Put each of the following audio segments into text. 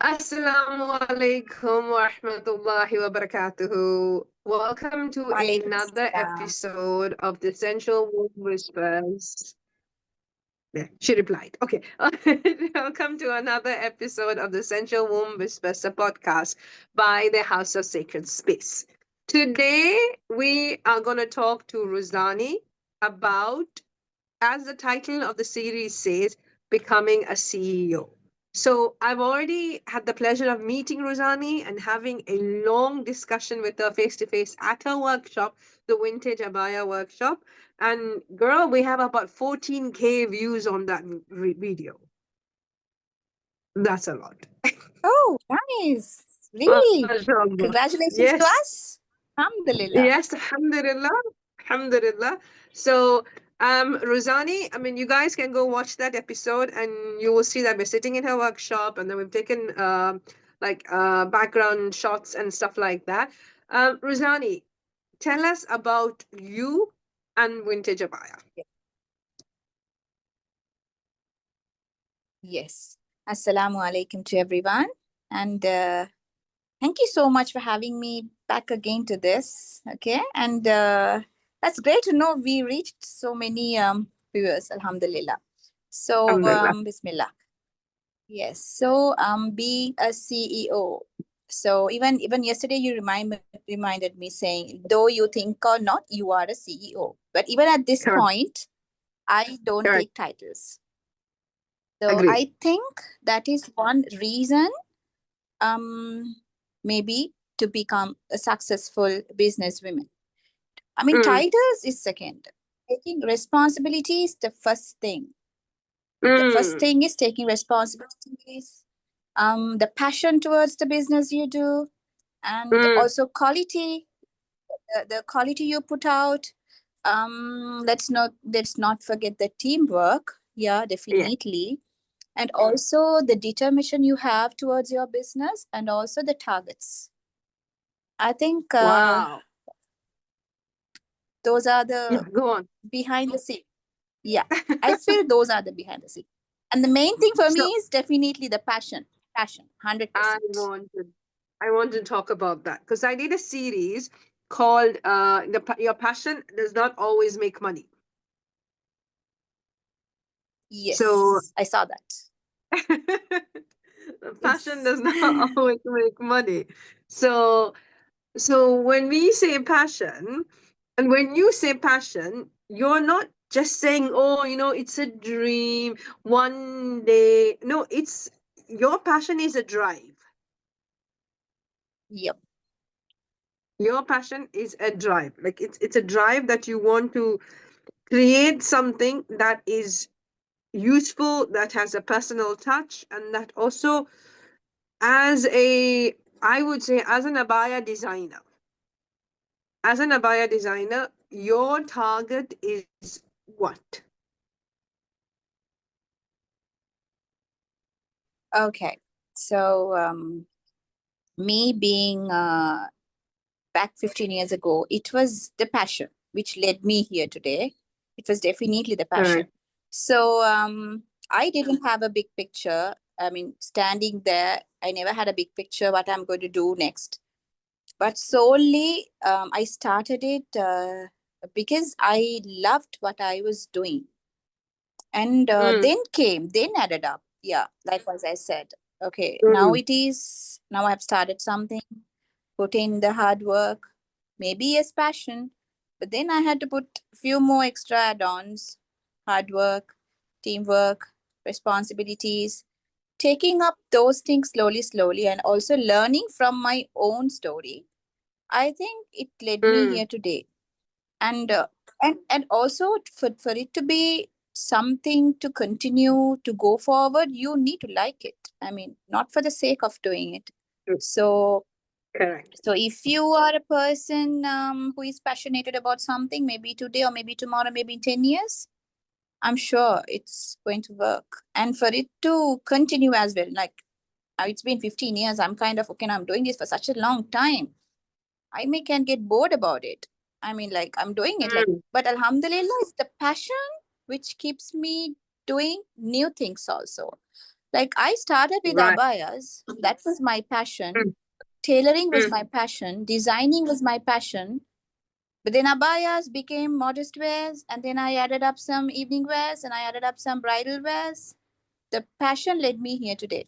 Assalamu alaikum wa rahmatullahi wa barakatuhu. Welcome to Walaikum another salam. episode of the Essential Womb Whispers. Yeah, she replied. Okay. Welcome to another episode of the Essential Womb Whispers, a podcast by the House of Sacred Space. Today, we are going to talk to Ruzani about, as the title of the series says, becoming a CEO. So I've already had the pleasure of meeting Ruzani and having a long discussion with her face to face at her workshop, the Vintage Abaya workshop. And girl, we have about 14K views on that video. That's a lot. Oh, nice. Really? MashaAllah. Congratulations to Yes. us. Alhamdulillah. Yes, alhamdulillah. Alhamdulillah. So, Ruzani, I mean, you guys can go watch that episode and you will see that we're sitting in her workshop and then we've taken background shots and stuff like that. Ruzani, tell us about you and Vintage Abaya. Yes. Assalamu alaikum to everyone. And thank you so much for having me back again to this. Okay. And that's great to know we reached so many viewers. Alhamdulillah. So, Alhamdulillah. Bismillah. Yes. So, being a CEO. So even yesterday you reminded me saying, though you think or not, you are a CEO. But even at this Correct. point, I don't Correct. take titles. So Agreed. I think that is one reason, um, maybe to become a successful businesswoman. I mean, Mm, titles is second. Taking responsibility is the first thing. The first mm, thing is taking responsibilities, the passion towards the business you do, and mm. also quality, the quality you put out. Let's not forget the teamwork. Yeah, Yeah. definitely. And also the determination you have towards your business and also the targets. I think Wow. those are Yeah, the go on. behind the scene. Yeah, I feel those are the behind the scene. And the main thing for me So is definitely the passion. Passion, I 100%. wanted I want to talk about that because I did a series called Your Passion Does Not Always Make Money. So Yes, I saw that. passion Yes. does not always make money. So when we say passion, and when you say passion, you're not just saying, oh, it's a dream one day. No, it's your passion is a drive. Yep. Your passion is a drive. Like it's a drive that you want to create something that is useful, that has a personal touch, and that also, as a I would say, as an abaya designer, your target is what? Okay. So me being back 15 years ago, it was the passion which led me here today. It was definitely the passion. Correct. So I didn't have a big picture. I mean, standing there, I never had a big picture what I'm going to do next. But solely, I started it because I loved what I was doing. And Mm, then added up. Yeah, like as I said. Okay, mm, now I've started something, put in the hard work, maybe yes, passion, but then I had to put few more extra add-ons, hard work, teamwork, responsibilities, taking up those things slowly, and also learning from my own story. I think it led me mm, here today. And and also for it to be something to continue to go forward, you need to like it. I mean, not for the sake of doing it. mm, So correct. so if you are a person who is passionate about something, maybe today or maybe tomorrow, maybe in 10 years, I'm sure it's going to work. And for it to continue as well, like it's been 15 years, I'm kind of, okay, now I'm doing this for such a long time. I may can get bored about it. I mean, like I'm doing it like, Mm, but Alhamdulillah, it's the passion which keeps me doing new things also. Like I started with Right. abayas. That was my passion. Mm, Tailoring was mm. my passion. Designing was my passion. But then abayas became modest wears, and then I added up some evening wears, and I added up some bridal wears. The passion led me here today.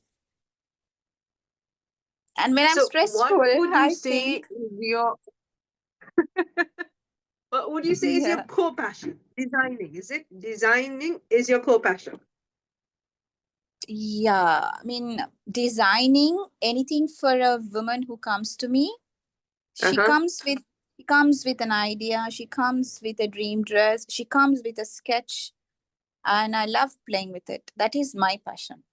And when I'm So what stressful, would you I say think, is your what would you say is your yeah, core passion? Designing, is it? Designing is your core passion. yeah. I mean, designing anything for a woman who comes to me, she Uh-huh. comes with she comes with an idea. She comes with a dream dress. She comes with a sketch, and I love playing with it. That is my passion.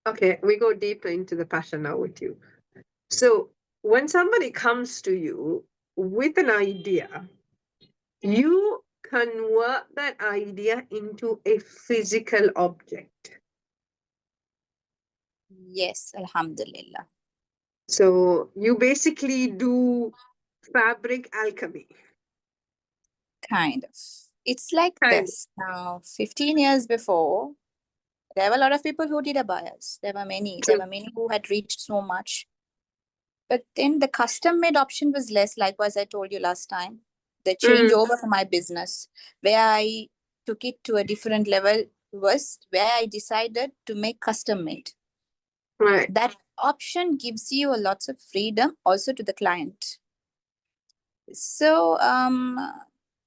Okay, we go deeper into the passion now with you. So when somebody comes to you with an idea, you convert that idea into a physical object. Yes, Alhamdulillah. So you basically do fabric alchemy. Kind of. It's like Kind this. Now, 15 years before, there were a lot of people who did abayas. There were many. There of. were many who had reached so much. But then the custom made option was less, like as I told you last time. The Mm, changeover for my business, where I took it to a different level, was where I decided to make custom made. right. That option gives you a lots of freedom also to the client. So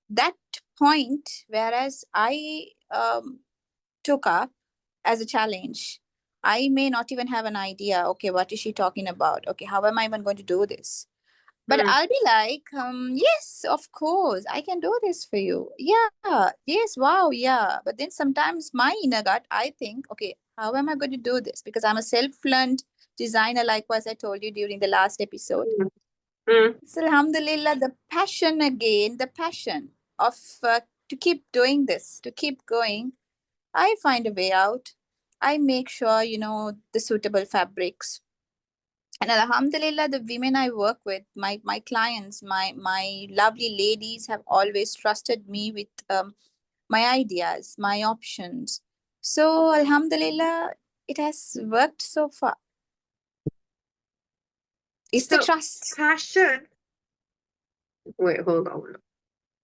that point, whereas I took up as a challenge, I may not even have an idea. Okay, what is she talking about? Okay, how am I even going to do this? But Mm, I'll be like, yes, of course, I can do this for you. Yeah, yes, wow, yeah. But then sometimes my inner gut, I think, okay, how am I going to do this? Because I'm a self-learned designer, like as I told you during the last episode. mm, mm. So, Alhamdulillah, the passion again, the passion of to keep doing this, to keep going. I find a way out. I make sure, the suitable fabrics. And Alhamdulillah, the women I work with, my clients, my lovely ladies have always trusted me with my ideas, my options. So Alhamdulillah, it has worked so far. It's the So trust. passion. Wait, hold on.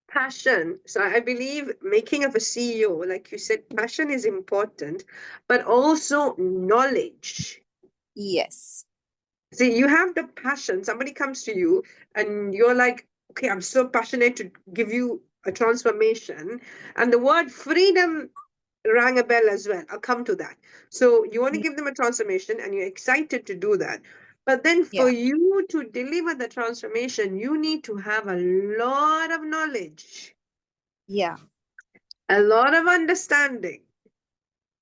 Passion. So I believe making of a CEO, like you said, passion is important, but also knowledge. Yes. See, you have the passion. Somebody comes to you and you're like, okay, I'm so passionate to give you a transformation. And the word freedom rang a bell as well. I'll come to that. So you want to Mm, give them a transformation and you're excited to do that. But then for yeah. you to deliver the transformation, you need to have a lot of knowledge, Yeah. a lot of understanding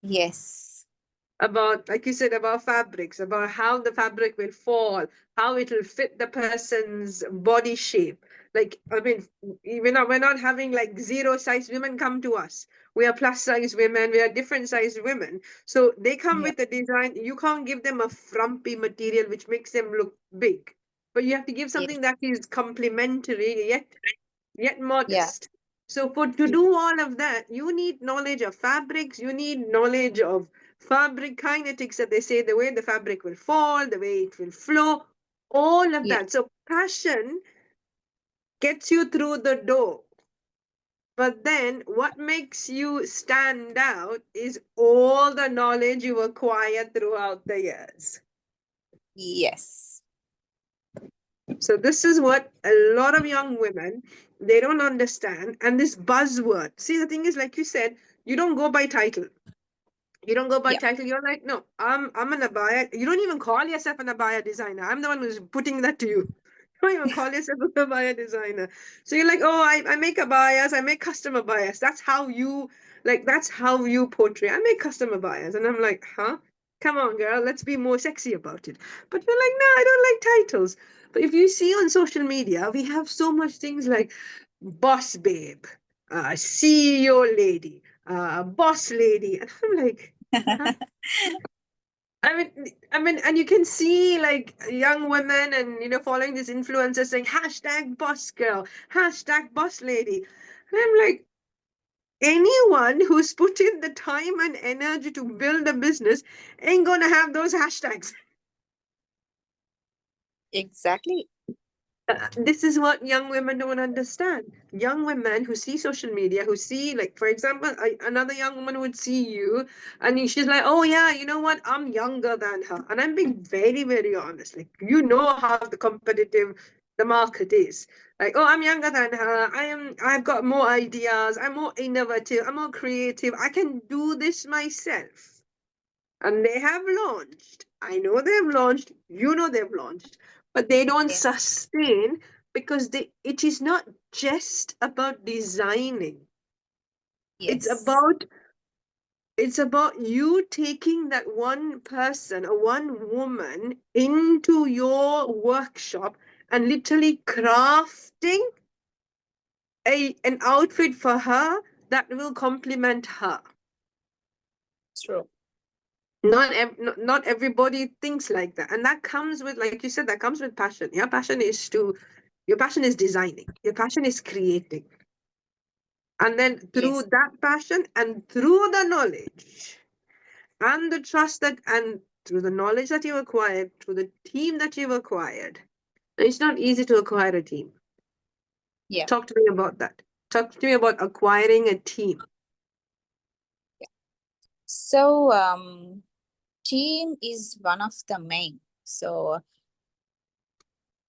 Yes. about, like you said, about fabrics, about how the fabric will fall, how it will fit the person's body shape. Like, I mean, we're not having like zero size women come to us. We are plus size women, we are different size women. So they come Yeah. with the design. You can't give them a frumpy material which makes them look big. But you have to give Yes. something that is complementary yet Yeah. modest. So for to Yeah. do all of that, you need knowledge of fabrics, you need knowledge of fabric kinetics that they say the way the fabric will fall, the way it will flow, all of Yeah. that. So passion gets you through the door. But then what makes you stand out is all the knowledge you acquire throughout the years. Yes. So this is what a lot of young women they don't understand. And this buzzword. See, the thing is, like you said, you don't go by title. You don't go by Yeah. title. You're like, no, I'm an abaya. You don't even call yourself an abaya designer. I'm the one who's putting that to you. You don't even call yourself an abaya designer. So you're like, oh, I make abayas, I make custom abayas. That's how you portray. I make custom abayas. And I'm like, huh? Come on, girl, let's be more sexy about it. But you're like, no, I don't like titles. But if you see on social media, we have so much things like boss babe, CEO lady, boss lady. And I'm like, huh? And you can see like young women and following these influencers saying hashtag boss girl, hashtag boss lady, and I'm like, anyone who's put in the time and energy to build a business ain't gonna have those hashtags. Exactly. This is what young women don't understand. Young women who see social media, who see, like, for example, another young woman would see you, and she's like, "Oh yeah, you know what? I'm younger than her," and I'm being very, very honest. Like, you know how the competitive the market is. Like, "Oh, I'm younger than her. I've got more ideas. I'm more innovative. I'm more creative. I can do this myself." And they have launched. I know they've launched, you know they've launched, but they don't Yes. sustain because it is not just about designing. It's Yes. about it's about you taking that one person or one woman into your workshop and literally crafting an outfit for her that will complement her. True. Not everybody thinks like that, and that comes with, like you said, that comes with passion. Your passion is designing, your passion is creating, and then through Yes. that passion and through the knowledge and the trust that and through the knowledge that you acquired, through the team that you've acquired. And it's not easy to acquire a team. Yeah. Talk to me about that. Talk to me about acquiring a team. So, team is one of the main. So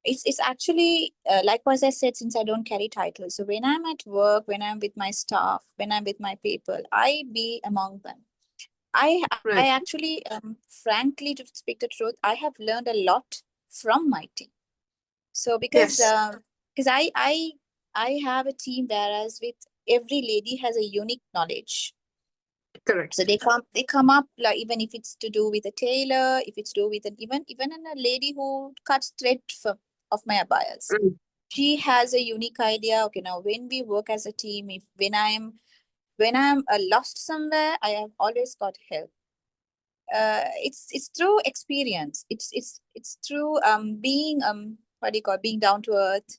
it's actually likewise I said, since I don't carry titles. So when I'm at work, when I'm with my staff, when I'm with my people, I be among them. I Right. actually, frankly, to speak the truth, I have learned a lot from my team. So Yes. because I have a team, whereas with every lady has a unique knowledge. So Correct. they come up, like, even if it's to do with a tailor, if it's to do with even a lady who cuts thread of my abayas. Mm, She has a unique idea. Okay, now when we work as a team, if when I'm lost somewhere, I have always got help. It's through experience. It's through being, what do you call, being down to earth,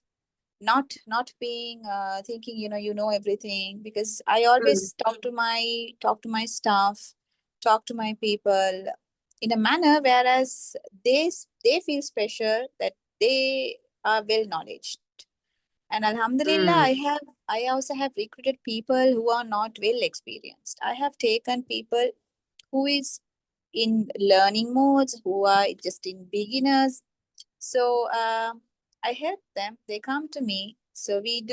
not being thinking you know everything, because I mm, always talk to my staff, talk to my people in a manner whereas they feel special, that they are well knowledge. And alhamdulillah, mm. I also have recruited people who are not well experienced. I have taken people who is in learning modes, who are just in beginners. So I help them. They come to me. So we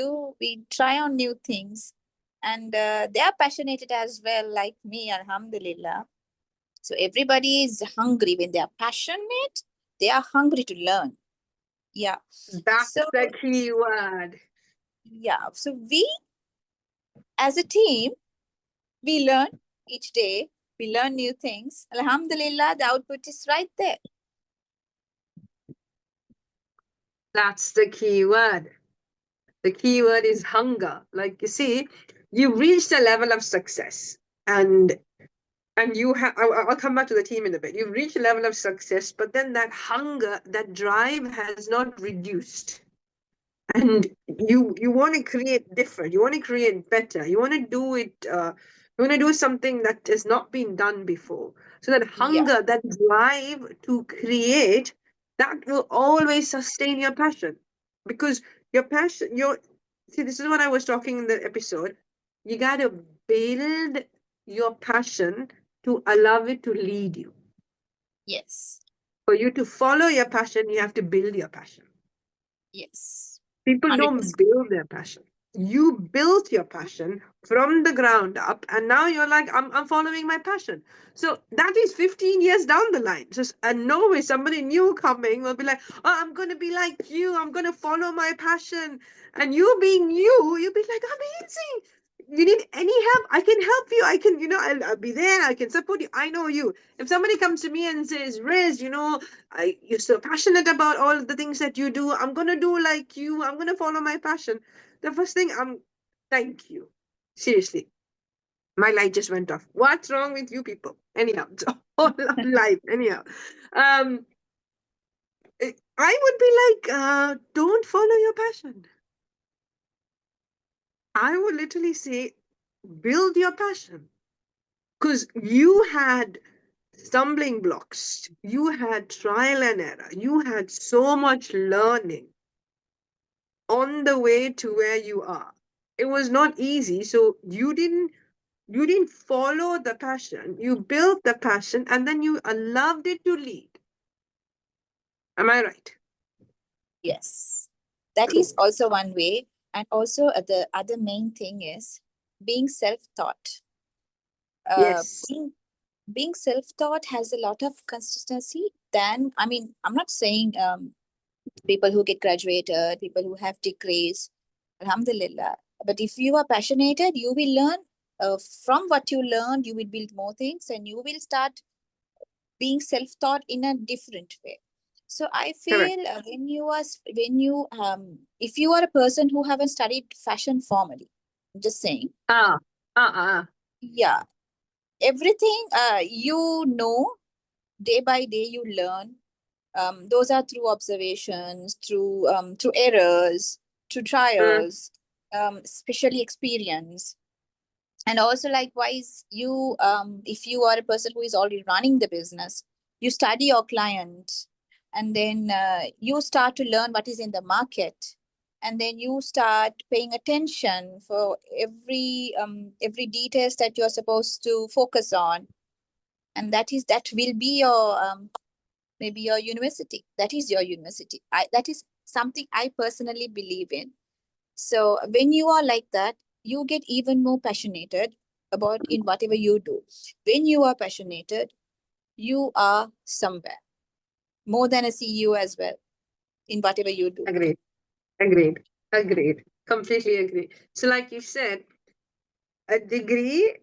try on new things. And they are passionate as well, like me, alhamdulillah. So everybody is hungry. When they are passionate, they are hungry to learn. Yeah. So, That's the key word. yeah. So we, as a team, we learn each day. We learn new things. Alhamdulillah, the output is right there. That's the key word. The key word is hunger. Like, you see, you've reached a level of success, and you have. I'll come back to the team in a bit. You've reached a level of success, but then that hunger, that drive has not reduced, and you want to create different. You want to create better. You want to do it. You want to do something that has not been done before. So that Yeah. hunger, that drive to create, that will always sustain your passion, because your passion, your see, this is what I was talking in the episode. You got to build your passion to allow it to lead you. Yes. For you to follow your passion, you have to build your passion. Yes. People don't 100%. build their passion. You built your passion from the ground up, and now you're like, I'm following my passion. So that is 15 years down the line. Just and no way somebody new coming will be like, oh, I'm gonna be like you, I'm gonna follow my passion. And you being you, you'll be like, amazing. You need any help? I can help you. I can, I'll be there. I can support you. I know you. If somebody comes to me and says, Riz, you're so passionate about all the things that you do. I'm gonna do like you. I'm gonna follow my passion. The first thing thank you. Seriously, my light just went off. What's wrong with you people? Anyhow, it's all of life. Anyhow, um, I would be like, don't follow your passion. I would literally say, build your passion, because you had stumbling blocks, you had trial and error, you had so much learning on the way to where you are. It was not easy, so you didn't follow the passion, you built the passion, and then you allowed it to lead. Am I right? Yes. That is also one way. And also, the other main thing is being self taught. Uh, Yes. being being self taught has a lot of consistency. Then, I mean, I'm not saying people who get graduated, people who have degrees, alhamdulillah. But if you are passionate, you will learn. From what you learned, you will build more things, and you will start being self-taught in a different way. So I Correct. feel when you if you are a person who haven't studied fashion formally, I'm just saying, Ah, ah, ah. yeah, everything you know, day by day you learn. Those are through observations, through errors, through Mm, trials, especially experience. And also likewise, you if you are a person who is already running the business, you study your client, and then you start to learn what is in the market, and then you start paying attention for every details that you're supposed to focus on. And that will be your maybe your university. That is your university. That is something I personally believe in. So when you are like that, you get even more passionate about in whatever you do. When you are passionate, you are somewhere more than a CEO as well in whatever you do. agreed. Agreed. Agreed. Completely agree. So, like you said, a degree,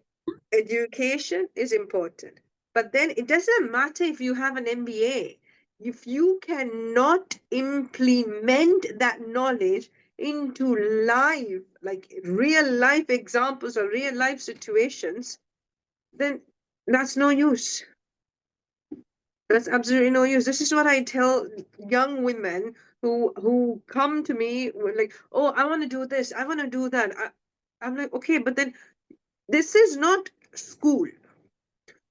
education is important. But then it doesn't matter if you have an MBA. If you cannot implement that knowledge into life, like real life examples or real life situations, then that's no use. That's absolutely no use. This is what I tell young women who come to me with like, oh, I want to do this, I want to do that. I'm like, okay, but then this is not school.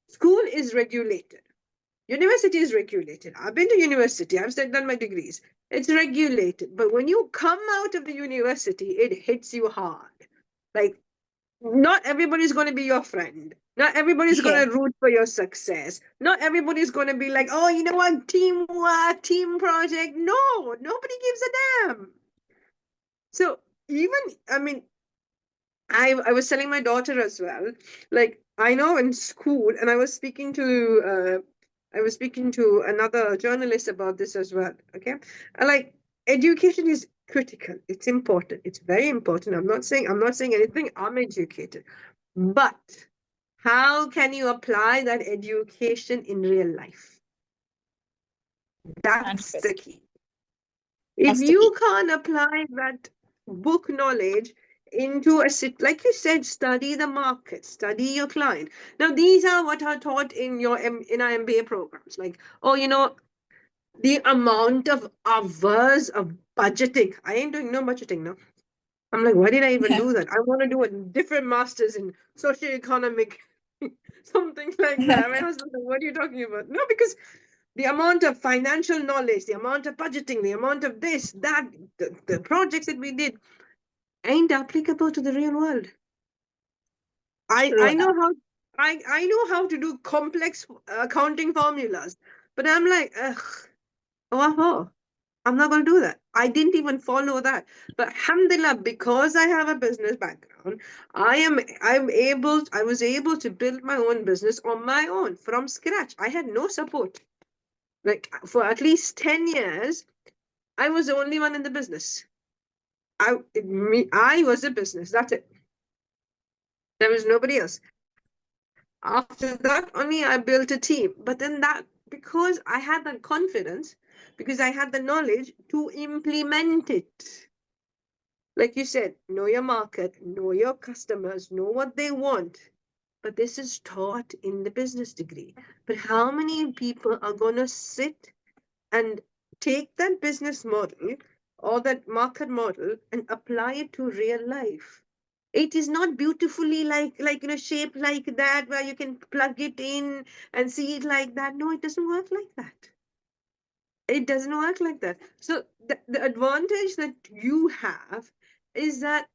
School is regulated. University is regulated. I've been to university. I've done my degrees. It's regulated. But when you come out of the university, it hits you hard. Like, not everybody's going to be your friend. Not everybody's going Yeah, to root for your success. Not everybody's going to be like, oh, you know what, teamwork, team project. No, nobody gives a damn. So even, I mean, I was telling my daughter as well. Like I know in school, and I was speaking to another journalist about this as well. Okay, like education is critical. It's important. It's very important. I'm not saying anything. I'm educated, but how can you apply that education in real life? That's the 100%. key. If That's the you key. can't apply that book knowledge into a sit, like you said, study the market, study your client. Now, these are what are taught in in our MBA programs. Like, oh, the amount of hours of budgeting. I ain't doing no budgeting now. I'm like, why did I even do that? I want to do a different master's in socioeconomic, something like that. My husband's like, what are you talking about? No, because the amount of financial knowledge, the amount of budgeting, the amount of this, that, the projects that we did ain't applicable to the real world. I True know enough. how I know how to do complex accounting formulas, but I'm like, ugh, oh, I'm not going to do that. I didn't even follow that. But alhamdulillah, because I have a business background, I was able to build my own business on my own from scratch. I had no support. Like for at least 10 years, I was the only one in the business. I was a business. That's it. There was nobody else. After that, only I built a team. But then because I had that confidence, because I had the knowledge to implement it. Like you said, know your market, know your customers, know what they want. But this is taught in the business degree. But how many people are going to sit and take that business model or that market model and apply it to real life? It is not beautifully shaped like that where you can plug it in and see it like that. No, it doesn't work like that. It doesn't work like that. So the advantage that you have is that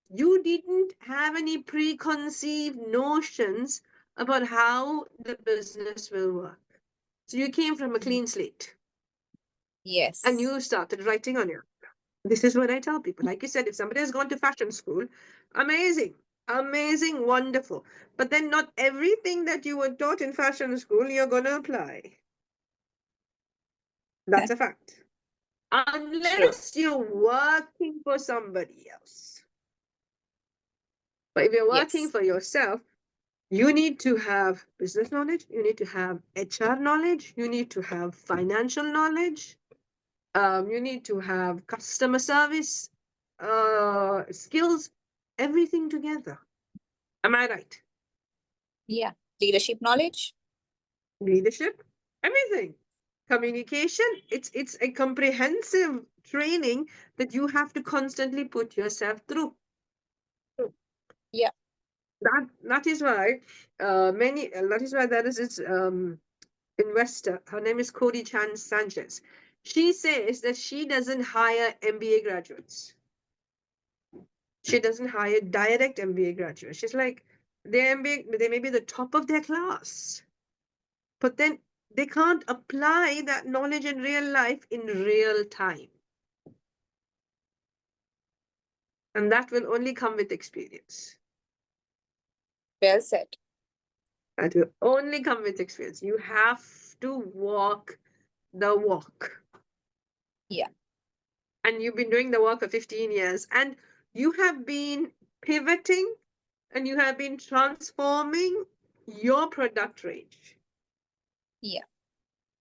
you didn't have any preconceived notions about how the business will work. So you came from a clean slate and Yes. you started writing on your. This is what I tell people. Like you said, if somebody has gone to fashion school, amazing, amazing, wonderful. But then not everything that you were taught in fashion school you're going to apply. That's a fact. True. Unless you're working for somebody else. But if you're working Yes. for yourself, you need to have business knowledge, you need to have HR knowledge, you need to have financial knowledge, you need to have customer service skills, everything together. Am I right? Yeah. Leadership knowledge. Leadership, everything. Communication, it's a comprehensive training that you have to constantly put yourself through. Yeah. That is why many that is why there is this investor. Her name is Cody Chan Sanchez. She says that she doesn't hire MBA graduates. She doesn't hire direct MBA graduates. She's like, their MBA, they may be the top of their class, but then they can't apply that knowledge in real life in real time. And that will only come with experience. Well said. That will only come with experience. You have to walk the walk. Yeah. And you've been doing the work for 15 years and you have been pivoting and you have been transforming your product range. Yeah.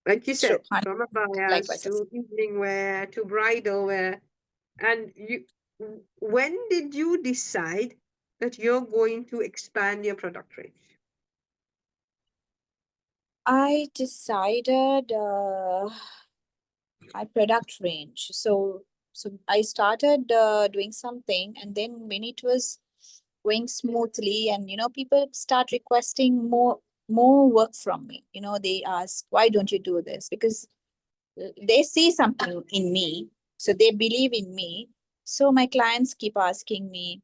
Like you True. said, from abayas Likewise. to evening wear to bridal wear. And when did you decide that you're going to expand your product range? I decided my product range. So I started doing something, and then when it was going smoothly, and people start requesting more work from me. They ask, why don't you do this? Because they see something in me, so they believe in me. So my clients keep asking me,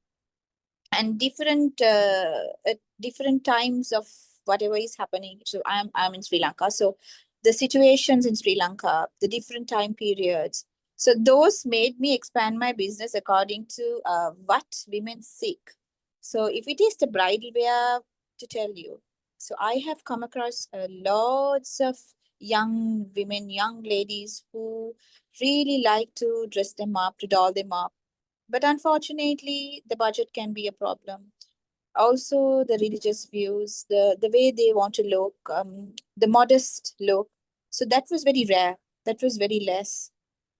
and different at different times of whatever is happening. So I'm in Sri Lanka, so the situations in Sri Lanka, the different time periods, so those made me expand my business according to what women seek. So if it is the bridal wear, to tell you, so I have come across lots of young women, young ladies who really like to dress them up, to doll them up, but unfortunately, the budget can be a problem. Also, the religious views, the way they want to look, the modest look. So that was very rare. That was very less.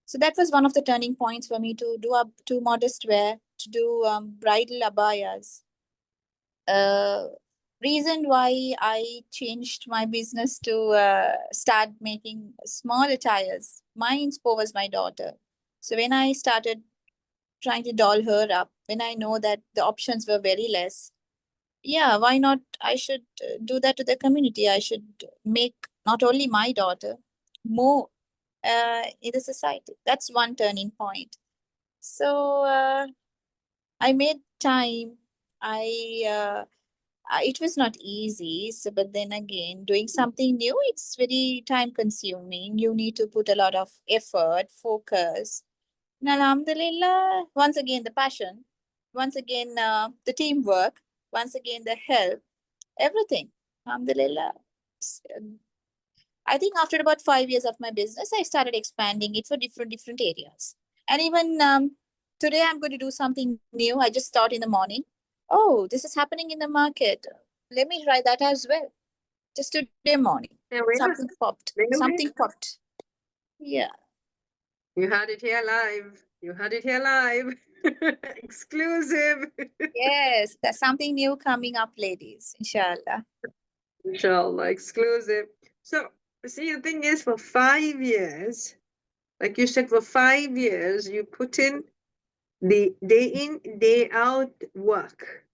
So that was one of the turning points for me to do up to modest wear, to do bridal abayas. Uh, Reason why I changed my business to start making small attires. My inspo was my daughter. So when I started trying to doll her up when I know that the options were very less. Yeah, why not? I should do that to the community. I should make not only my daughter, more in the society. That's one turning point. So I made time. It was not easy. So, but then again, doing something new, it's very time consuming. You need to put a lot of effort, focus. And Alhamdulillah, once again, the passion, once again, the teamwork, once again, the help, everything. Alhamdulillah. I think after about 5 years of my business, I started expanding it for different areas. And even today, I'm going to do something new. I just thought in the morning, oh, this is happening in the market. Let me try that as well. Just today morning, Yeah, something popped. Something wait. popped. Yeah. You had it here live. You had it here live. Exclusive. Yes, there's something new coming up, ladies. Inshallah. Inshallah, exclusive. So, see, the thing is, for 5 years, like you said, for 5 years, you put in the day in, day out work.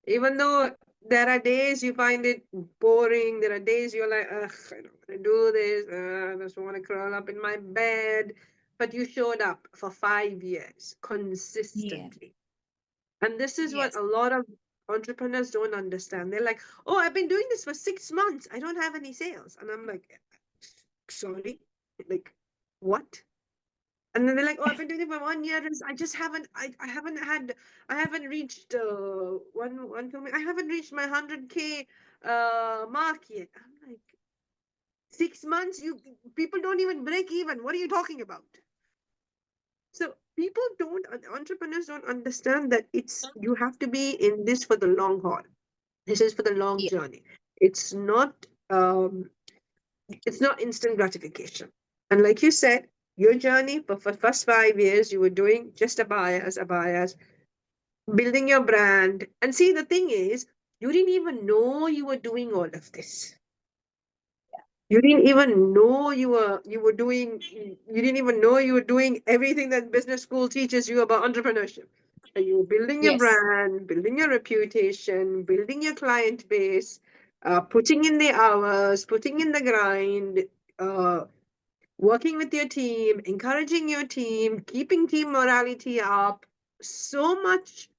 Even though there are days you find it boring, there are days you're like, ugh, I don't want to do this, I just want to curl up in my bed. But you showed up for 5 years Yeah. consistently. And this is what Yes. a lot of entrepreneurs don't understand. They're like, oh, I've been doing this for 6 months. I don't have any sales. And I'm like, sorry? Like, what? And then they're like, oh, I've been doing it for 1 year. And I just haven't, I haven't reached one filming. I haven't reached my 100K mark yet. I'm like, 6 months? People don't even break even. What are you talking about? So people don't, entrepreneurs don't understand that you have to be in this for the long haul. This is for the long Yeah. journey. It's not, um, it's not instant gratification. And like you said, your journey for first 5 years, you were doing just a bias, building your brand. And see, the thing is, you didn't even know you were doing all of this. You didn't even know you didn't even know you were doing everything that business school teaches you about entrepreneurship. And you were building your Yes. brand, building your reputation, building your client base, putting in the hours, putting in the grind, uh, working with your team, encouraging your team, keeping team morality up. So much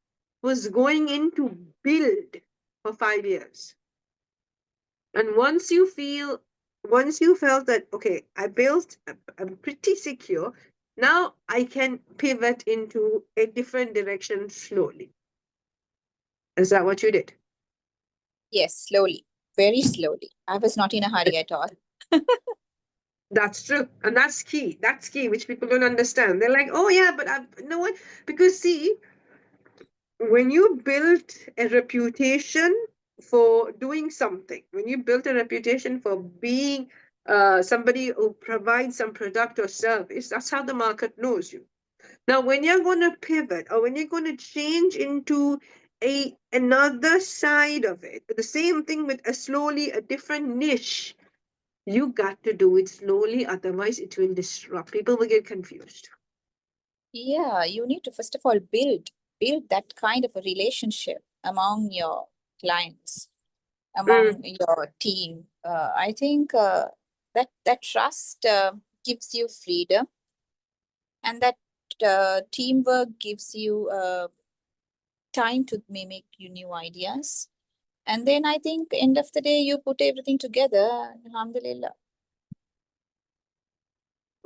was going into build for 5 years. And once you felt that, okay, I'm pretty secure, now I can pivot into a different direction slowly. Is that what you did? Yes. Slowly. Very slowly. I was not in a hurry at all. That's true. And that's key. That's key, which people don't understand. They're like, oh, yeah, but you know what? Because, see, when you build a reputation for doing something, when you build a reputation for being somebody who provides some product or service, that's how the market knows you. Now, when you're going to pivot or when you're going to change into another side of it, the same thing with a different niche, you got to do it slowly, otherwise it will disrupt. People will get confused. Yeah, you need to first of all build that kind of a relationship among your clients, among Mm, your team. I think that trust gives you freedom, and that teamwork gives you time to mimic you new ideas. And then I think end of the day you put everything together. Alhamdulillah.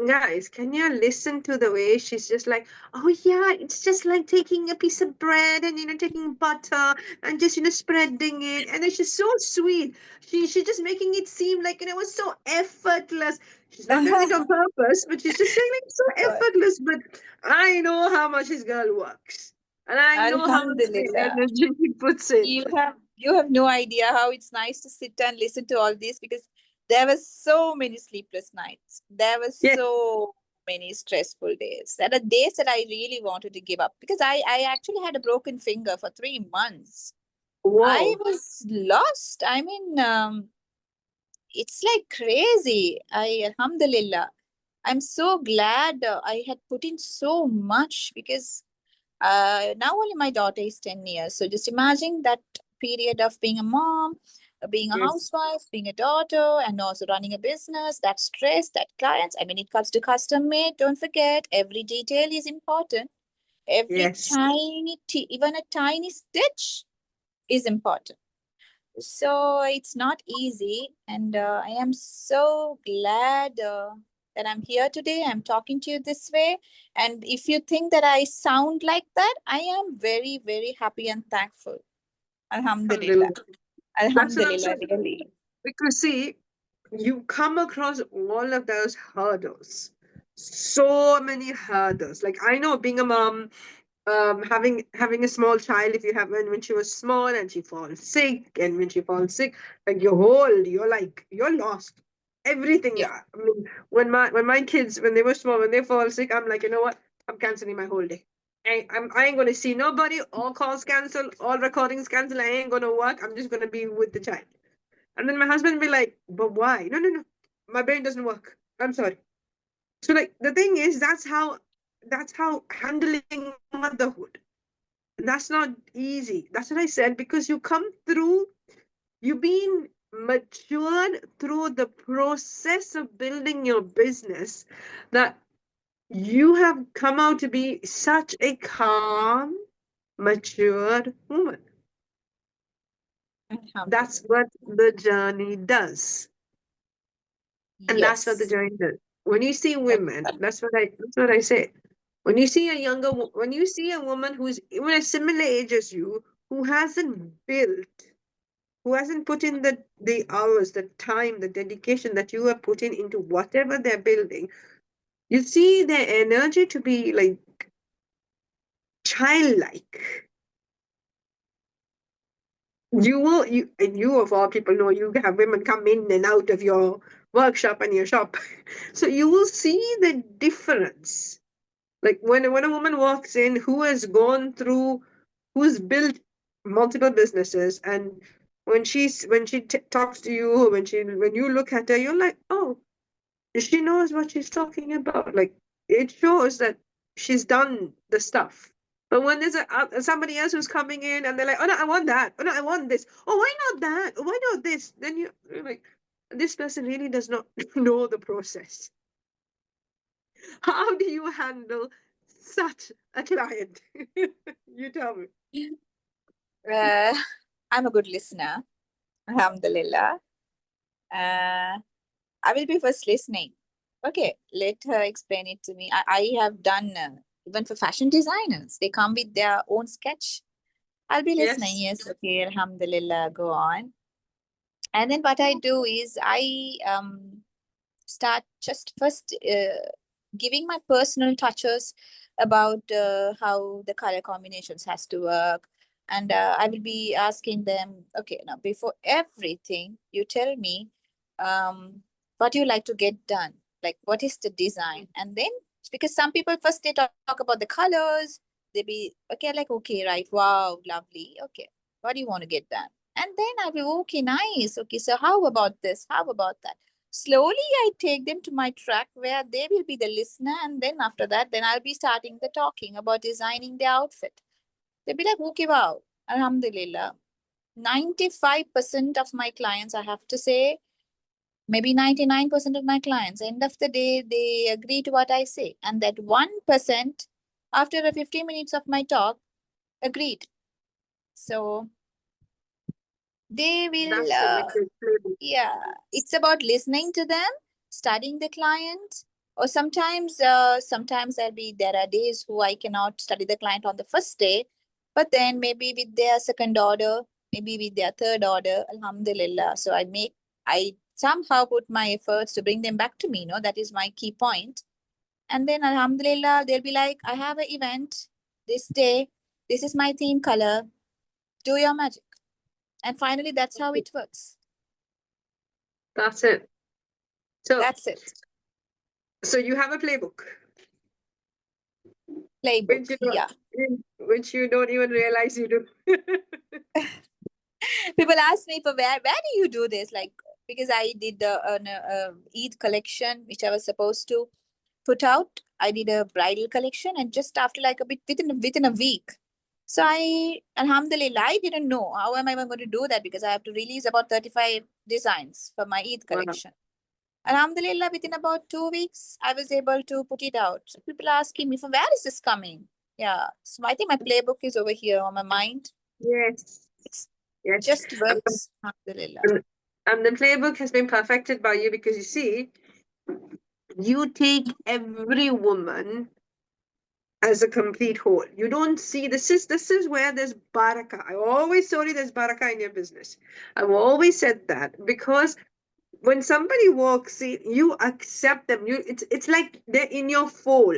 guys, can you listen to the way she's just like, oh yeah, it's just like taking a piece of bread and taking butter and just spreading it, and it's just so sweet. She's just making it seem like it was so effortless. She's not doing it on purpose, but she's just saying like so Good. effortless. But I know how much this girl works, and I know how much the Alhamdulillah. energy she puts in. You have no idea how it's nice to sit and listen to all this, because there were so many sleepless nights. There were Yeah. so many stressful days. There are days that I really wanted to give up, because I actually had a broken finger for 3 months. I Whoa. was lost. I mean, it's like crazy. Alhamdulillah, I'm so glad I had put in so much, because now only my daughter is 10 years. So just imagine that period of being a mom, being a Yes. housewife, being a daughter, and also running a business, that stress, that clients. I mean, it comes to custom made. Don't forget, every detail is important. Every Yes. tiny, even a tiny stitch is important. So it's not easy. And I am so glad that I'm here today. I'm talking to you this way. And if you think that I sound like that, I am very, very happy and thankful. Alhamdulillah. Alhamdulillah. That's what I'm Alhamdulillah, saying. really. Because see, you come across all of those hurdles, so many hurdles. Like I know being a mom, having a small child, if you have when she was small and she falls sick, and when she falls sick, like you're lost. Everything. Yeah. I mean, when my kids when they were small, when they fall sick, I'm like, you know what? I'm canceling my whole day. I ain't gonna see nobody. All calls cancel, all recordings cancel. I ain't gonna work. I'm just gonna be with the child. And then my husband be like, but why? No, no, no. My brain doesn't work. I'm sorry. So like the thing is, that's how that's how handling motherhood. That's not easy. That's what I said, because you come through, you've been matured through the process of building your business, that you have come out to be such a calm, matured woman. That's Alhamdulillah. what the journey does. And that's what the Yes. journey does. When you see women, that's what I say. When you see when you see a woman who's even a similar age as you, who hasn't built, who hasn't put in the hours, the time, the dedication that you have put in into whatever they're building, you see their energy to be like childlike. You of all people know, you have women come in and out of your workshop and your shop. So you will see the difference. Like when a woman walks in who has gone through, who's built multiple businesses, and when she talks to you, when you look at her, you're like, oh, she knows what she's talking about. Like, it shows that she's done the stuff. But when there's somebody else who's coming in and they're like, oh no, I want that. Oh no, I want this. Oh, why not that? Oh, why not this? Then you're like, this person really does not know the process. How do you handle such a client? You tell me. Uh, I'm a good listener. Alhamdulillah. Uh, I will be first listening. Okay, let her explain it to me. I have done even for fashion designers. They come with their own sketch. I'll be listening. Yes. Yes, okay, Alhamdulillah, go on. And then what I do is I start just first giving my personal touches about how the color combinations has to work. And I will be asking them, okay, now before everything, you tell me what you like to get done. Like, what is the design? And then, because some people first they talk about the colors, they be, okay, like, okay, right, wow, lovely. Okay, what do you want to get done? And then I'll be, okay, nice. Okay, so how about this? How about that? Slowly, I take them to my track where they will be the listener. And then after that, then I'll be starting the talking about designing the outfit. They'll be like, okay, wow, Alhamdulillah. 95% of my clients, I have to say, maybe 99% of my clients, end of the day, they agree to what I say. And that 1%, after the 15 minutes of my talk, agreed. So they will, That's the liquid playbook. yeah, it's about listening to them, studying the client, or sometimes there are days who I cannot study the client on the first day, but then maybe with their second order, maybe with their third order, Alhamdulillah. So I somehow put my efforts to bring them back to me. No, that is my key point. And then Alhamdulillah, they'll be like, I have an event this day. This is my theme color. Do your magic. And finally, that's how it works. That's it. So That's it. so you have a playbook, which Playbook. you don't Yeah. which you don't even realize you do. People ask me for where do you do this? Like, because I did an Eid collection, which I was supposed to put out. I did a bridal collection, and just after like a bit within a week. So Alhamdulillah, I didn't know how am I going to do that, because I have to release about 35 designs for my Eid Wow. collection. Alhamdulillah, within about 2 weeks, I was able to put it out. So people are asking me, from where is this coming? Yeah. So I think my playbook is over here on my mind. Yes. It's Yes. just And the, works. Alhamdulillah. and, and the playbook has been perfected by you, because you see, you take every woman as a complete whole. You don't see, this is where there's barakah. I always told you there's barakah in your business. I've always said that, because when somebody walks in, you accept them. It's like they're in your fold.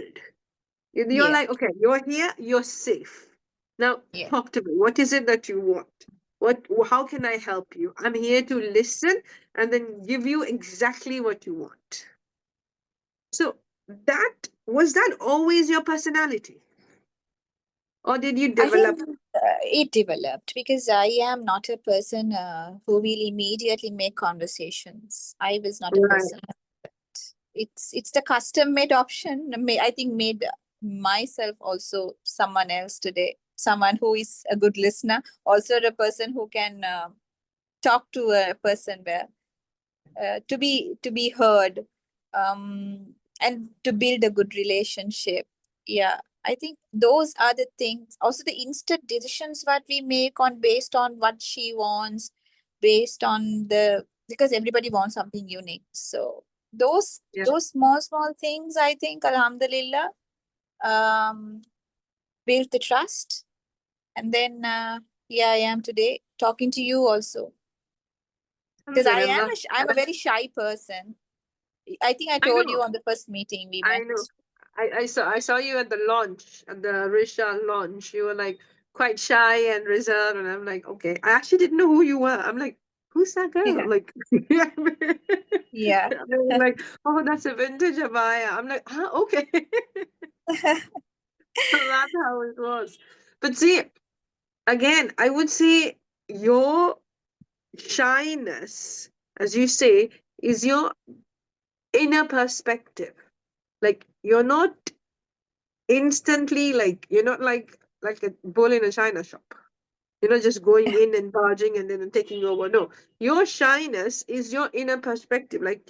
You're Yeah. like, okay, you're here, you're safe. Now Yeah. talk to me. What is it that you want? How can I help you? I'm here to listen and then give you exactly what you want. So that always your personality? Or did you I develop? think it developed because I am not a person who will immediately make conversations. I was not a Right. person. It's the custom made option. I think made myself also someone else today, someone who is a good listener, also the person who can talk to a person where to be heard, and to build a good relationship. Yeah, I think those are the things. Also the instant decisions what we make on based on what she wants, based on the, because everybody wants something unique. So those Yeah. those small things, I think, alhamdulillah, um build the trust. And then yeah, I am today talking to you also, because Alhamdulillah. I'm a very shy person. I think I I told know. you on the first meeting we I met. know. I saw you at the launch, at the Risha launch. You were like quite shy and reserved, and I'm like, okay. I actually didn't know who you were. I'm like, who's that girl? Yeah. Like, Yeah. and they were like, oh, that's a vintage abaya. I'm like, okay. So that's how it was. But see, again, I would say your shyness, as you say, is your inner perspective. Like you're not instantly, like you're not like a bull in a china shop. You're not just going in and barging and then taking over. No, your shyness is your inner perspective. Like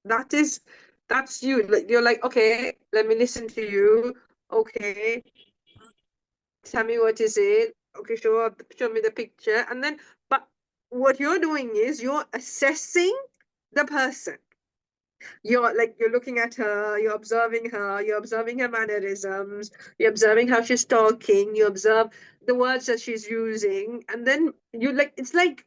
that is that's you. Like you're like, okay, let me listen to you. Okay, tell me what is it. Okay, show me the picture, and then but what you're doing is you're assessing the person. You're looking at her, you're observing her mannerisms, you're observing how she's talking, you observe the words that she's using, and then you like it's like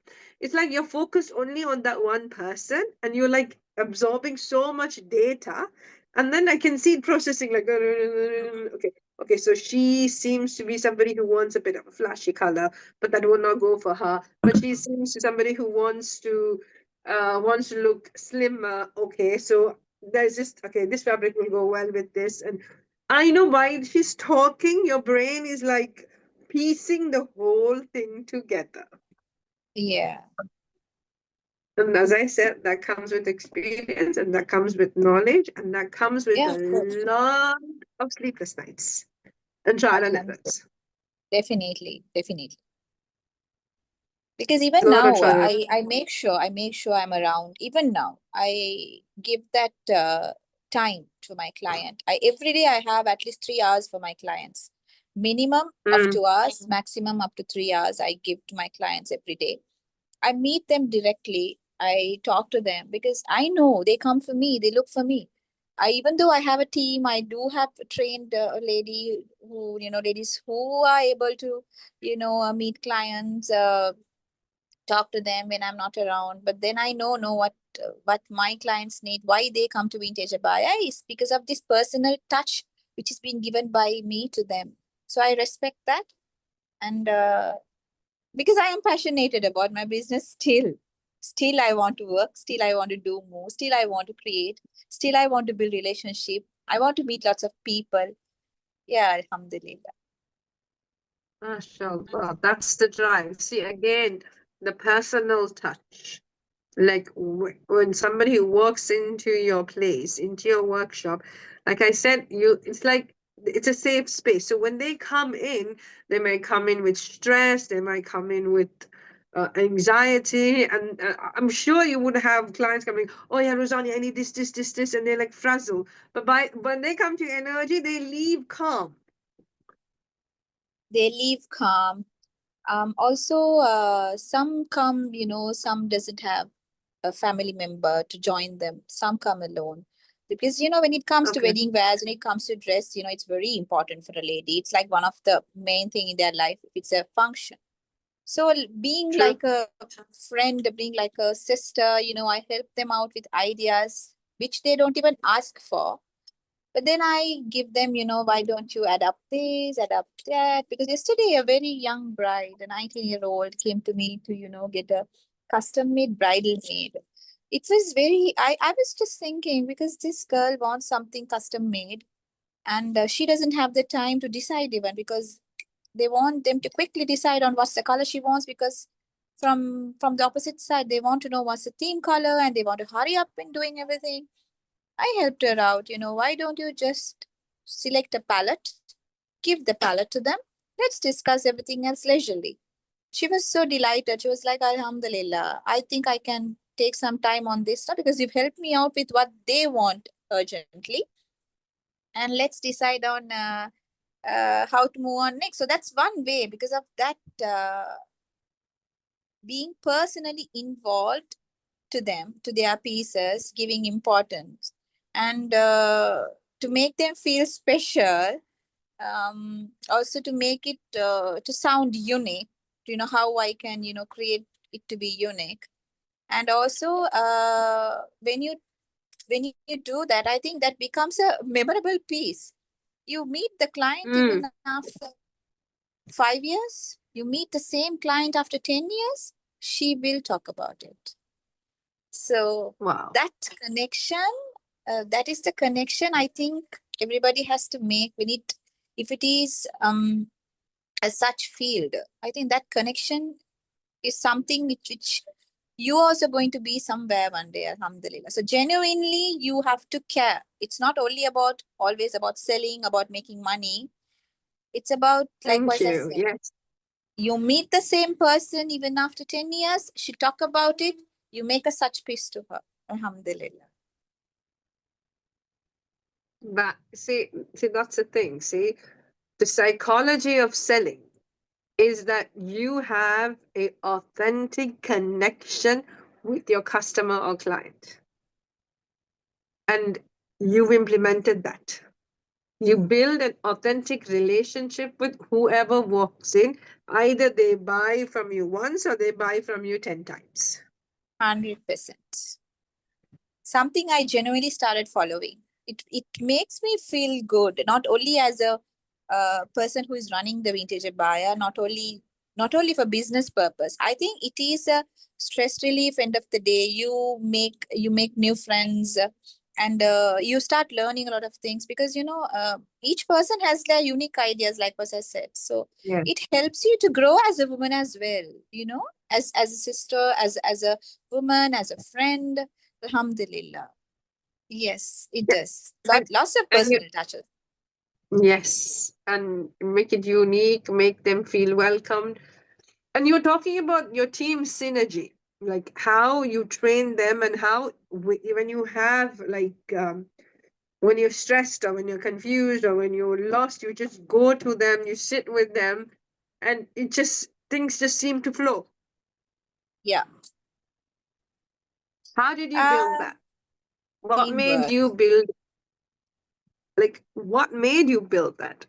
you're focused only on that one person, and you're like absorbing so much data, and then I can see it processing like okay. Okay, so she seems to be somebody who wants a bit of a flashy color, but that will not go for her. But she seems to somebody who wants to look slimmer. Okay, so there's just okay, this fabric will go well with this. And I know while she's talking, your brain is like piecing the whole thing together. Yeah. And as I said, that comes with experience and that comes with knowledge and that comes with Yeah, a of course. lot of sleepless nights and trial and Alhamdulillah. errors. Definitely, definitely. Because even A lot of now, trial. I make sure I'm around. Even now, I give that time to my client. I every day I have at least 3 hours for my clients. Minimum of Mm, 2 hours, maximum up to 3 hours. I give to my clients every day. I meet them directly. I talk to them because I know they come for me. They look for me. Even though I have a team, I do have trained ladies who are able to, meet clients, talk to them when I'm not around. But then I know what my clients need, why they come to Vintage Abaya is because of this personal touch which is being given by me to them. So I respect that, and because I am passionate about my business still. Still I want to work, still I want to do more, still I want to create, still I want to build relationship. I want to meet lots of people. Yeah, alhamdulillah. mashallah, that's the drive. See, again, the personal touch. Like when somebody walks into your place, into your workshop, like I said, it's like it's a safe space. So when they come in, they may come in with stress, they might come in with anxiety, and I'm sure you would have clients coming, oh yeah, Ruzani, I need this, and they're like frazzled. But when they come to your energy, they leave calm. They leave calm. Also, some come, some doesn't have a family member to join them. Some come alone. Because, when it comes to Okay, wedding wears, when it comes to dress, it's very important for a lady. It's like one of the main thing in their life if it's a function. So being true. like a friend, being like a sister, I help them out with ideas which they don't even ask for. But then I give them, why don't you adapt this, adapt that? Because yesterday, a very young bride, a 19-year-old, came to me to, get a custom made bridal maid. It was I was just thinking because this girl wants something custom made, and she doesn't have the time to decide even, because they want them to quickly decide on what's the color she wants, because from the opposite side, they want to know what's the theme color and they want to hurry up in doing everything. I helped her out. Why don't you just select a palette, give the palette to them. Let's discuss everything else leisurely. She was so delighted. She was like, Alhamdulillah, I think I can take some time on this stuff because you've helped me out with what they want urgently. And let's decide on how to move on next. So that's one way because of that being personally involved to them, to their pieces, giving importance, and to make them feel special. Also to make it to sound unique. You know how I can create it to be unique, and also when you do that, I think that becomes a memorable piece. You meet the client even Mm. after 5 years. You meet the same client after 10 years. She will talk about it. So Wow. that connection, that is the connection I think everybody has to make when it, if it is a such field. I think that connection is something which you also going to be somewhere one day, alhamdulillah. So genuinely you have to care. It's not only about always about selling, about making money. It's about, Thank likewise I you. said, Yes. you meet the same person even after 10 years, she talk about it, you make a such piece to her. Alhamdulillah. But see, that's the thing. See, the psychology of selling is that you have a authentic connection with your customer or client, and you've implemented that. You build an authentic relationship with whoever walks in. Either they buy from you once or they buy from you 10 times. 100%. Something I genuinely started following. It makes me feel good, not only as a person who is running the vintage buyer, not only for business purpose. I think it is a stress relief. End of the day, you make new friends, and you start learning a lot of things because each person has their unique ideas, like what I said. So Yes. it helps you to grow as a woman as well. As a sister, as a woman, as a friend. Alhamdulillah. Yes, it Yeah. does. And, Lots of and you, personal touches. yes, and make it unique, make them feel welcomed. And you're talking about your team synergy, like how you train them and how when you have when you're stressed or when you're confused or when you're lost, you just go to them, you sit with them, and it just things just seem to flow. Yeah. How did you build Uh, that? What made Teamwork. you build, what made you build that?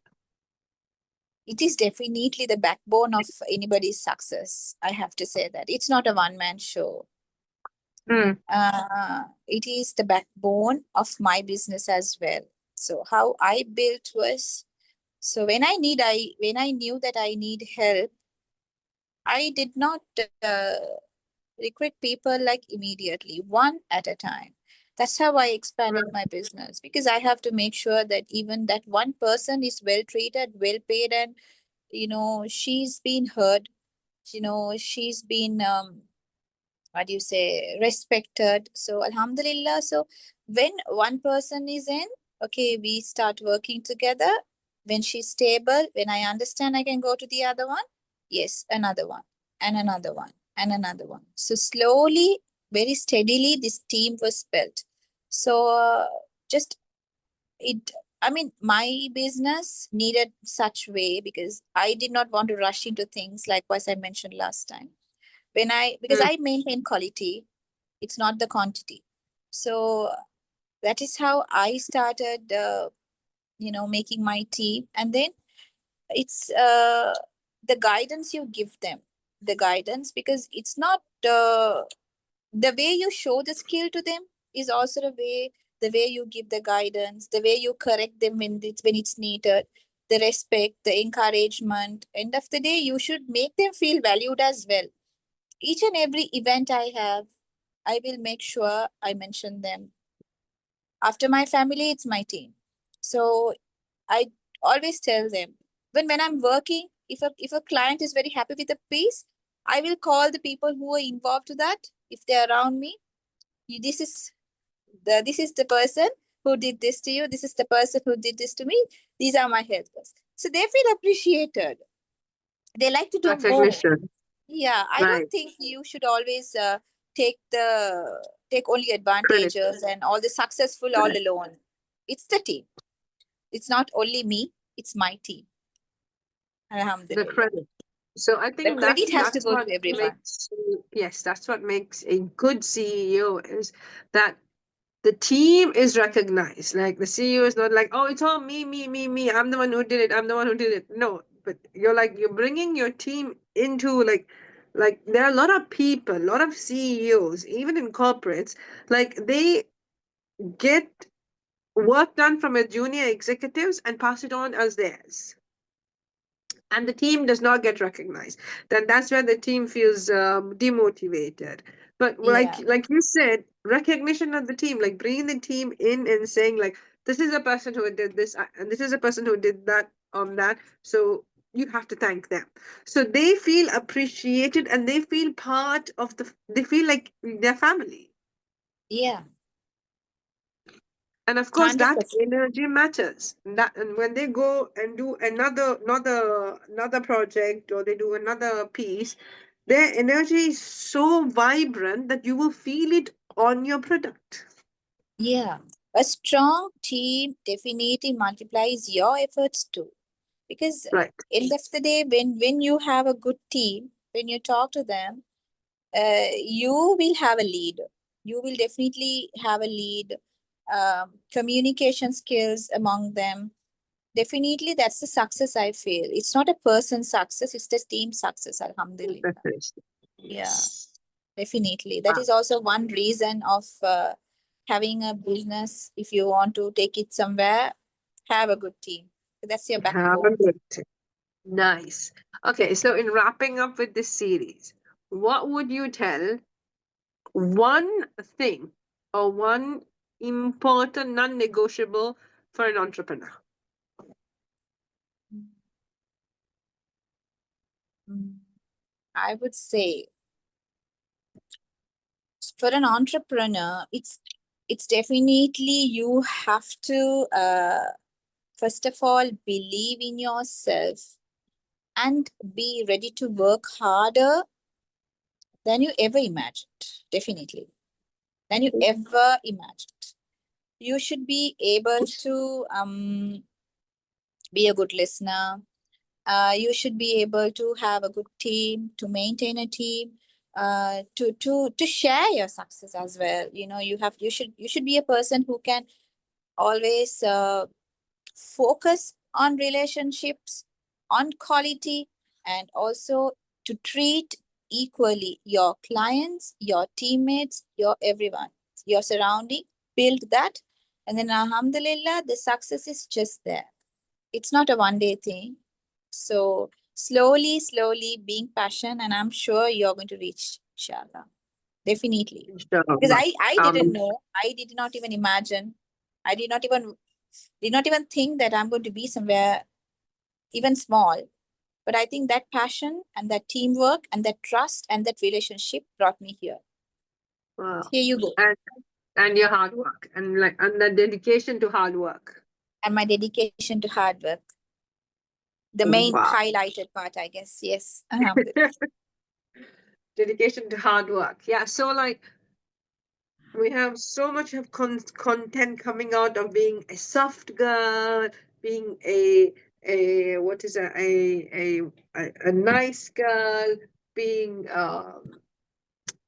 It is definitely the backbone of anybody's success. I have to say that. It's not a one-man show. Mm. It is the backbone of my business as well. So how I built was, so when I knew that I need help, I did not recruit people like immediately, one at a time. That's how I expanded my business because I have to make sure that even that one person is well treated, well paid, and she's been heard. She's been what do you say, respected. So alhamdulillah. So when one person is in, okay, we start working together. When she's stable, when I understand I can go to the other one, yes, another one, and another one, and another one. So slowly, very steadily, this team was built. So just it, I mean, my business needed such way because I did not want to rush into things like what I mentioned last time. Because Mm. I maintain quality, it's not the quantity. So that is how I started making my tea. And then it's the guidance you give them, the guidance, because it's not the way you show the skill to them is also the way you give the guidance, the way you correct them when it's needed, the respect, the encouragement. End of the day, you should make them feel valued as well. Each and every event I have, I will make sure I mention them. After my family, it's my team. So I always tell them when I'm working, if a client is very happy with a piece, I will call the people who are involved to that. If they're around me, this is the person. who did this to you. This is the person who did this to me. These are my helpers. So they feel appreciated. They like to do more. Recognition. Yeah, I Right. don't think you should always take only Credit. advantages and all the successful all Right. alone. It's the team. It's not only me, it's my team. The Alhamdulillah. credit. So I The think credit has to that's go what to everyone. makes, yes, that's what makes a good CEO is that the team is recognized. Like the CEO is not like, oh, it's all me, me, me, me. I'm the one who did it. I'm the one who did it. No, but you're bringing your team into like there are a lot of people, a lot of CEOs, even in corporates, like they get work done from a junior executives and pass it on as theirs, and the team does not get recognized, then that's where the team feels demotivated. But Yeah. like you said, recognition of the team, like bringing the team in and saying like, this is a person who did this, and this is a person who did that on that, so you have to thank them, so they feel appreciated and they feel part of they feel like their family. Yeah. And of course that 100%. energy matters, that, and when they go and do another project, or they do another piece, their energy is so vibrant that you will feel it on your product. Yeah. A strong team definitely multiplies your efforts too. Because Right. end of the day, when you have a good team, when you talk to them, you will have a lead. You will definitely have a lead. Communication skills among them. Definitely, that's the success I feel. It's not a person success, it's the team success, alhamdulillah. Definitely. Yeah, Yes. definitely. That Wow. is also one reason of having a business. If you want to take it somewhere, have a good team. That's your Have a backbone. good day. Nice. Okay, so in wrapping up with this series, what would you tell one thing or one important non-negotiable for an entrepreneur? Mm. I would say for an entrepreneur, it's definitely you have to first of all believe in yourself and be ready to work harder than you ever imagined. Definitely, than you ever imagined. You should be able to be a good listener. You should be able to have a good team, to maintain a team, to share your success as well. You should be a person who can always focus on relationships, on quality, and also to treat equally your clients, your teammates, your everyone, your surrounding. Build that, and then alhamdulillah, the success is just there. It's not a one day thing. So slowly, slowly being passion, and I'm sure you're going to reach, inshallah. Definitely. Because Inshallah. I didn't know, I did not even imagine, I did not even think that I'm going to be somewhere even small. But I think that passion and that teamwork and that trust and that relationship brought me here. Wow. Here you go. And your hard work, and the dedication to hard work. And my dedication to hard work. The main Wow. highlighted part, I guess. Yes. Alhamdulillah. Dedication to hard work. Yeah. So like we have so much of content coming out of being a soft girl, being a what is it, a nice girl, being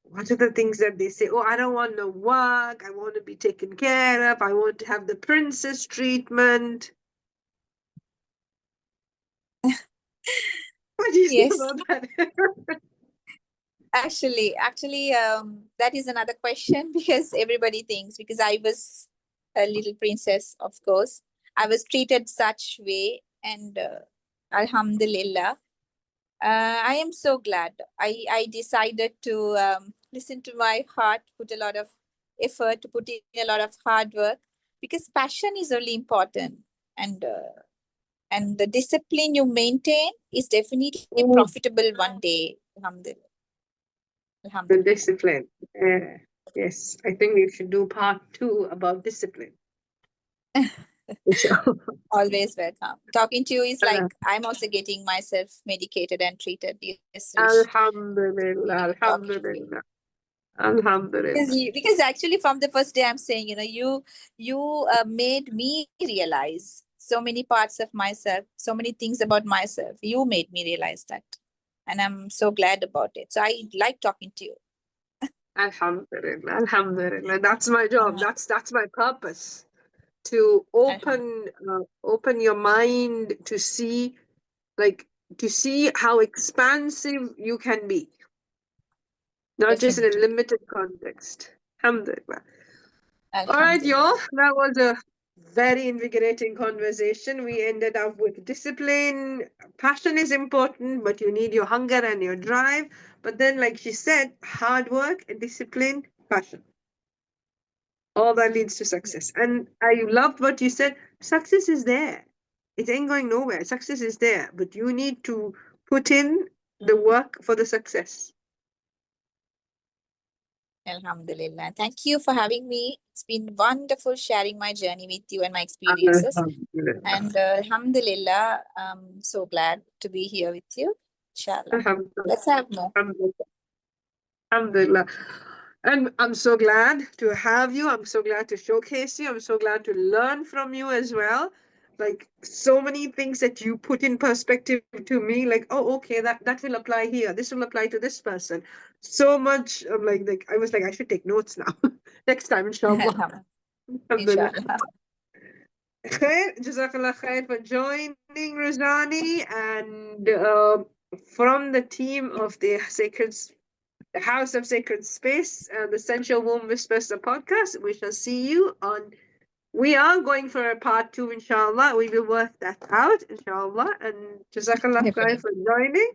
what are the things that they say? Oh, I don't want no work. I want to be taken care of. I want to have the princess treatment. What do you say Yes. about that? Actually, that is another question because everybody thinks because I was a little princess, of course. I was treated such way, and Alhamdulillah, I am so glad. I decided to listen to my heart, put a lot of effort, put in a lot of hard work because passion is only important, and the discipline you maintain is definitely Oh, profitable one day. Alhamdulillah. the Alhamdulillah. discipline. Yes, I think we should do part two about discipline. Inshallah. Always welcome. Talking to you is like Uh, I'm also getting myself medicated and treated. Yes, Rish. Alhamdulillah, Talking to you. Alhamdulillah, Alhamdulillah. Because actually from the first day I'm saying, you made me realize so many parts of myself, so many things about myself. You made me realize that, and I'm so glad about it. So I like talking to you. Alhamdulillah, Alhamdulillah. That's my job. uh That's my purpose. To Alhamdulillah. open your mind to see, like, to see how expansive you can be, not just in a Definitely. limited context. Alhamdulillah. All right, Alhamdulillah. y'all. That was a very invigorating conversation. We ended up with discipline. Passion is important, but you need your hunger and your drive. But then, like she said, hard work, discipline, passion. All that leads to success. And I loved what you said. Success is there. It ain't going nowhere. Success is there, but you need to put in the work for the success. Alhamdulillah. Thank you for having me. It's been wonderful sharing my journey with you and my experiences. Alhamdulillah. And Alhamdulillah, I'm so glad to be here with you. Inshallah. Alhamdulillah. Let's have more. Alhamdulillah. Alhamdulillah. And I'm so glad to have you. I'm so glad to showcase you. I'm so glad to learn from you as well. Like, so many things that you put in perspective to me, like, oh, okay, that will apply here. This will apply to this person. So much. I'm like I was like, I should take notes now. Next time, inshallah. Alhamdulillah. Inshallah. Khair, Jazakallah khair for joining, Ruzani, and from the team of the House of Sacred Space, the Essential Womb Whispers, the podcast. We shall see you on. We are going for a part 2, inshallah. We will work that out, inshallah. And Jazakallah khair Definitely. for joining,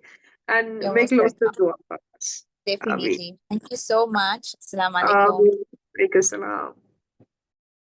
and You're make most lots of welcome. dua for us. Ameen. Definitely. Thank you so much. Assalamu alaikum. Ameen. Alaikum salam.